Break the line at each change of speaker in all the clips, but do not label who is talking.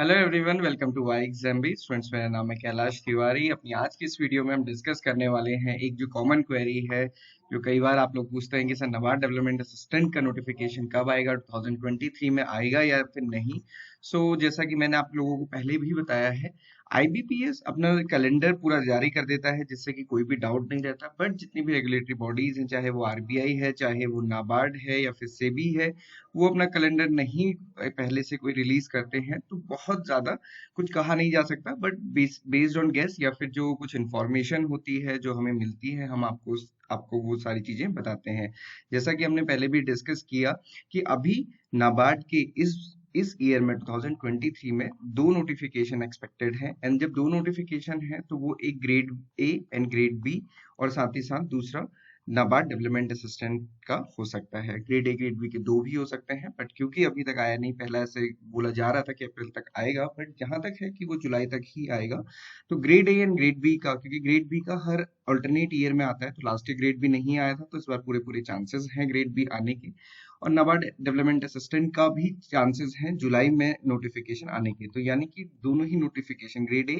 Hello everyone, welcome to Y exam भी students. मेरा नाम है कैलाश तिवारी। अपनी आज की इस वीडियो में हम डिस्कस करने वाले हैं एक जो कॉमन क्वेरी है, जो कई बार आप लोग पूछते हैं कि सर नाबार्ड डेवलपमेंट असिस्टेंट का नोटिफिकेशन कब आएगा, 2023 में आएगा या फिर नहीं। जैसा कि मैंने आप लोगों को पहले भी बताया है, आईबीपीएस अपना कैलेंडर पूरा जारी कर देता है जिससे कि कोई भी डाउट नहीं रहता। बट जितनी भी रेगुलेटरी बॉडीज हैं, चाहे वो आरबीआई है, चाहे वो नाबार्ड है या फिर सेबी है, वो अपना कैलेंडर नहीं पहले से कोई रिलीज करते हैं, तो बहुत ज्यादा कुछ कहा नहीं जा सकता। बट बेस्ड ऑन गेस या फिर जो कुछ इंफॉर्मेशन होती है जो हमें मिलती है, हम आपको वो सारी चीजें बताते हैं। जैसा कि हमने पहले भी डिस्कस किया कि अभी नाबार्ड के इस ईयर में 2023 में दो नोटिफिकेशन एक्सपेक्टेड है। एंड जब दो नोटिफिकेशन है तो वो एक grade A and grade B, और साथ ही साथ दूसरा नाबार्ड डेवलपमेंट असिस्टेंट का हो सकता है। ग्रेड ए ग्रेड बी के दो भी हो सकते हैं, बट क्योंकि अभी तक आया नहीं, पहला ऐसे बोला जा रहा था कि अप्रैल तक आएगा, बट जहां तक है कि वो जुलाई तक ही आएगा। तो grade A and grade B का, क्योंकि ग्रेड बी का हर अल्टरनेट ईयर में आता है, तो लास्ट ईयर ग्रेड बी नहीं आया था, तो इस बार पूरे पूरे चांसेस हैं ग्रेड बी आने के। और नाबार्ड डेवलपमेंट असिस्टेंट का भी चांसेस हैं जुलाई में नोटिफिकेशन आने के। तो यानी कि दोनों ही notification, grade A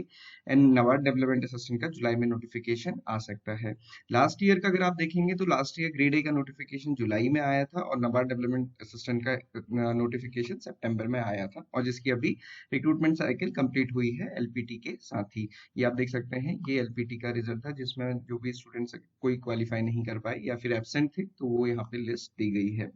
and NABARD development assistant का, जुलाई में नोटिफिकेशन आ सकता है। लास्ट ईयर का अगर आप देखेंगे तो लास्ट ईयर ग्रेड ए का नोटिफिकेशन जुलाई में आया था और नाबार्ड डेवलपमेंट असिस्टेंट का नोटिफिकेशन सितंबर में आया था, और जिसकी अभी रिक्रूटमेंट साइकिल कंप्लीट हुई है एलपीटी के साथ ही। ये आप देख सकते हैं, ये एलपीटी का रिजल्ट था जिसमें जो भी स्टूडेंट्स कोई क्वालिफाई नहीं कर पाए या फिर एब्सेंट थे, तो वो यहाँ पे लिस्ट दी गई है।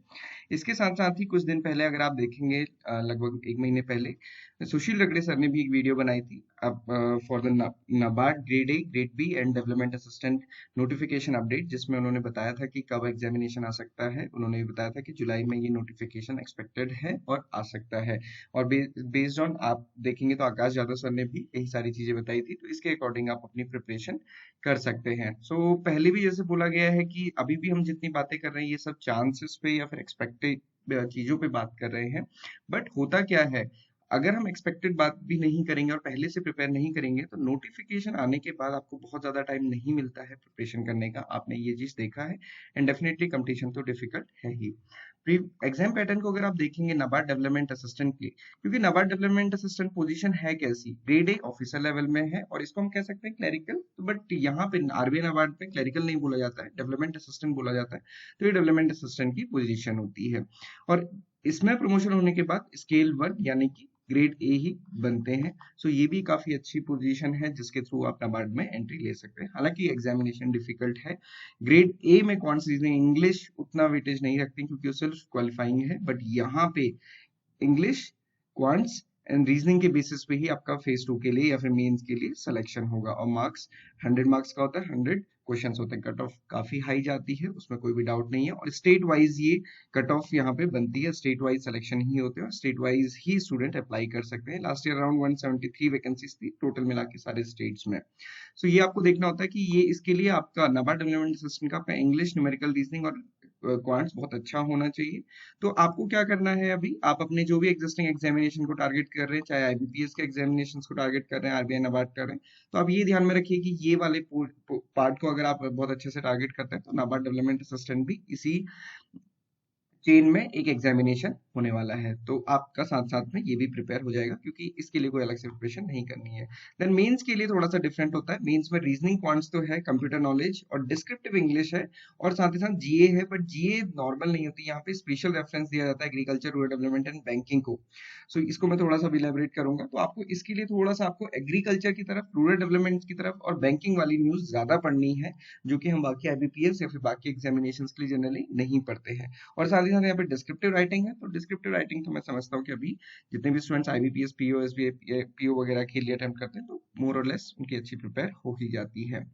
इसके साथ साथ ही कुछ दिन पहले अगर आप देखेंगे, लगभग एक महीने पहले सुशील रगड़े सर ने भी एक वीडियो बनाई थी अब for the NABARD grade A grade B and development assistant notification update, जिसमें उन्होंने बताया था कि कब एग्जामिनेशन आ सकता है। उन्होंने ये बताया था कि जुलाई में ये नोटिफिकेशन एक्सपेक्टेड है और आ सकता है। और बेस्ड ऑन आप देखेंगे तो आकाश यादव सर ने भी यही सारी चीजें बताई थी, तो इसके अकॉर्डिंग आप अपनी प्रिपरेशन कर सकते हैं। पहले भी जैसे बोला गया है कि अभी भी हम जितनी बातें कर रहे हैं ये सब चांसेस पे या फिर एक्सपेक्टेड चीजों पे बात कर रहे हैं। बट होता क्या है, अगर हम एक्सपेक्टेड बात भी नहीं करेंगे और पहले से प्रिपेयर नहीं करेंगे, तो नोटिफिकेशन आने के बाद आपको बहुत ज्यादा टाइम नहीं मिलता है प्रिपरेशन करने का। आपने ये चीज देखा है। एंड डेफिनेटली कंपटीशन तो डिफिकल्ट है ही। एग्जाम पैटर्न को अगर आप देखेंगे नाबार्ड डेवलपमेंट असिस्टेंट के, क्योंकि नाबार्ड डेवलपमेंट असिस्टेंट पोजीशन है कैसी, ग्रेड ए ऑफिसर लेवल में है, और इसको हम कह सकते हैं क्लरिकल। बट यहाँ पे आरबीआई नाबार्ड पे क्लरिकल नहीं बोला जाता है, डेवलपमेंट असिस्टेंट बोला जाता है। तो ये डेवलपमेंट असिस्टेंट की पोजीशन होती है। और इसमें प्रमोशन होने के बाद स्केल वर्क यानी कि ग्रेड ए ही बनते हैं। ये भी काफी अच्छी पोजीशन है जिसके थ्रू आप नाबार्ड में एंट्री ले सकते हैं। हालांकि एग्जामिनेशन डिफिकल्ट है। ग्रेड ए में क्वांट्स रीजनिंग इंग्लिश उतना वेटेज नहीं रखती क्योंकि वो सिर्फ क्वालिफाइंग है, बट यहाँ पे इंग्लिश, क्वांट्स एंड रीजनिंग के बेसिस पे ही आपका फेज 2 के लिए या फिर मेंस के लिए सिलेक्शन होगा। और मार्क्स 100 मार्क्स का होता है, 100 क्वेश्चंस होते हैं। कट ऑफ काफी हाई जाती है, उसमें कोई भी डाउट नहीं है। और स्टेट वाइज ये कट ऑफ यहाँ पे बनती है, स्टेट वाइज सिलेक्शन ही होते हैं और स्टेट वाइज ही स्टूडेंट अप्लाई कर सकते हैं। लास्ट ईयर अराउंड 173 वैकेंसीज थी टोटल मिला के सारे स्टेट्स में। ये आपको देखना होता है कि ये इसके लिए आपका नाबार्ड डेवलपमेंट असिस्टेंट का आपका इंग्लिश, न्यूमेरिकल, रीजनिंग और क्वांट्स बहुत अच्छा होना चाहिए। तो आपको क्या करना है, अभी आप अपने जो भी एग्जिस्टिंग एग्जामिनेशन को टारगेट कर रहे हैं, चाहे आईबीपीएस के एग्जामिनेशन को टारगेट कर रहे हैं, आरबीआई नाबार्ड कर रहे हैं, तो आप ये ध्यान में रखिए कि ये वाले पार्ट को अगर आप बहुत अच्छे से टारगेट करते हैं, तो नाबार्ड डेवलपमेंट असिस्टेंट भी इसी चेन में एक एग्जामिनेशन होने वाला है। तो आपका साथ साथ में ये भी प्रिपेयर हो जाएगा, क्योंकि इसके लिए कोई अलग से प्रिपरेशन नहीं करनी है। देन मेंस के लिए थोड़ा सा डिफरेंट होता है। मेंस में रीजनिंग, क्वांट्स तो है, कंप्यूटर नॉलेज और डिस्क्रिप्टिव इंग्लिश है, और साथ ही साथ जीए है। बट जीए नॉर्मल नहीं होती, यहाँ पे स्पेशल रेफरेंस दिया जाता है agriculture, rural development and banking को। इसको मैं थोड़ा सा इलेबोरेट करूंगा। तो आपको इसके लिए थोड़ा सा आपको एग्रीकल्चर की तरफ, रूरल डेवलपमेंट की तरफ और बैंकिंग वाली न्यूज ज्यादा पढ़नी है, जो कि हम बाकी आईबीपीएस या फिर बाकी एग्जामिनेशन के लिए जनरली नहीं पढ़ते हैं। और साथ ही साथ यहाँ पे डिस्क्रिप्टिव राइटिंग है। तो डिस्क्रिप्टिव राइटिंग तो मैं समझता हूँ कि अभी जितने भी students IBPS, PO, SBI, PO वगैरह के लिए अटेम्प्ट करते हैं, तो मोर और लेस उनकी अच्छी प्रिपेयर हो ही जाती है।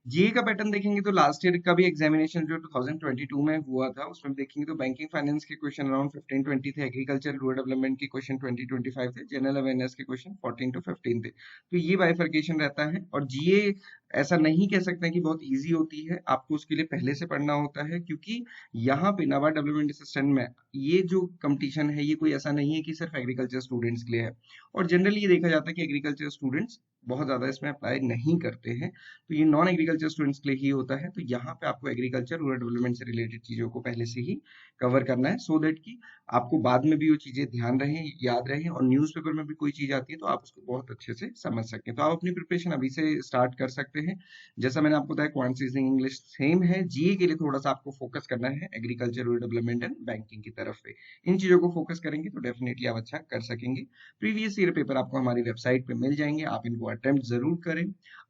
जीए का पैटर्न देखेंगे तो लास्ट ईयर का भी एग्जामिनेशन जो 2022 में हुआ था, उसमें देखेंगे तो बैंकिंग फाइनेंस के क्वेश्चन अराउंड 15-20 थे, एग्रीकल्चर रूरल डेवलपमेंट के क्वेश्चन 20-25 थे, जनरल अवेयरनेस के क्वेश्चन 14 to 15 थे। तो ये बाइफर्केशन रहता है। और जीए ऐसा नहीं कह सकते हैं कि बहुत इजी होती है, आपको उसके लिए पहले से पढ़ना होता है, क्योंकि यहाँ पे नाबार्ड डेवलपमेंट असिस्टेंट में ये जो कंपटीशन है ये कोई ऐसा नहीं है कि सिर्फ एग्रीकल्चर स्टूडेंट्स के लिए है। और जनरली ये देखा जाता है कि एग्रीकल्चर स्टूडेंट्स बहुत ज्यादा इसमें अप्लाई नहीं करते हैं, तो ये नॉन एग्रीकल्चर स्टूडेंट्स के लिए ही होता है। तो यहाँ पे आपको एग्रीकल्चर रूरल डेवलपमेंट से रिलेटेड चीजों को पहले से ही कवर करना है, सो दैट कि आपको बाद में भी वो चीजें ध्यान रहे, याद रहे, और न्यूज़पेपर में भी कोई चीज आती है तो आप उसको बहुत अच्छे से समझ सकें। तो आप अपनी प्रिपरेशन अभी से स्टार्ट कर सकते हैं। जैसा मैंने आपको बताया, क्वांट रीजनिंग इंग्लिश सेम है। जीए के लिए थोड़ा सा आपको फोकस करना है agriculture, rural development and banking की तरफ पे। इन चीजों को फोकस करेंगे तो डेफिनेटली आप अच्छा कर सकेंगे। प्रीवियस ईयर पेपर आपको हमारी वेबसाइट पे मिल जाएंगे, आप इनको अटेम्प्ट जरूर करें।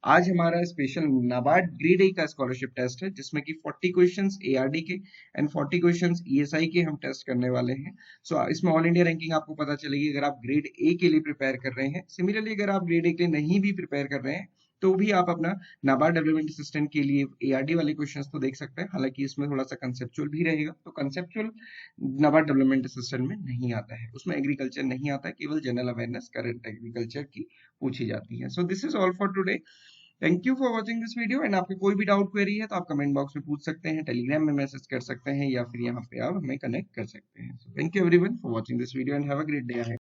आज हमारा स्पेशल नाबार्ड ग्रेड ए का स्कॉलरशिप टेस्ट है, जिसमें कि 40 क्वेश्चंस एआरडी के एंड 40 क्वेश्चंस ईएसआई के हम टेस्ट करने वाले हैं। सो इसमें ऑल इंडिया रैंकिंग आपको पता चलेगी अगर आप ग्रेड ए के लिए प्रिपेयर कर रहे हैं। सिमिलरली अगर आप ग्रेड ए के लिए नहीं भी प्रिपेयर कर रहे हैं तो भी आप अपना नाबार्ड डेवलपमेंट असिस्टेंट के लिए एआरडी वाले क्वेश्चंस तो देख सकते हैं। हालांकि इसमें थोड़ा सा कंसेप्चुअल भी रहेगा, तो कंसेप्चुअल नाबार्ड डेवलपमेंट असिस्टेंट में नहीं आता है, उसमें एग्रीकल्चर नहीं आता है, केवल जनरल अवेयरनेस करंट एग्रीकल्चर की पूछी जाती है। So this is all for today. Thank you for watching this video, and आपके कोई भी डाउट क्वेरी है तो आप कमेंट बॉक्स में पूछ सकते हैं, टेलीग्राम में मैसेज कर सकते हैं, या फिर यहाँ पे आप हमें कनेक्ट कर सकते हैं। Thank you everyone for watching this video and have a great day.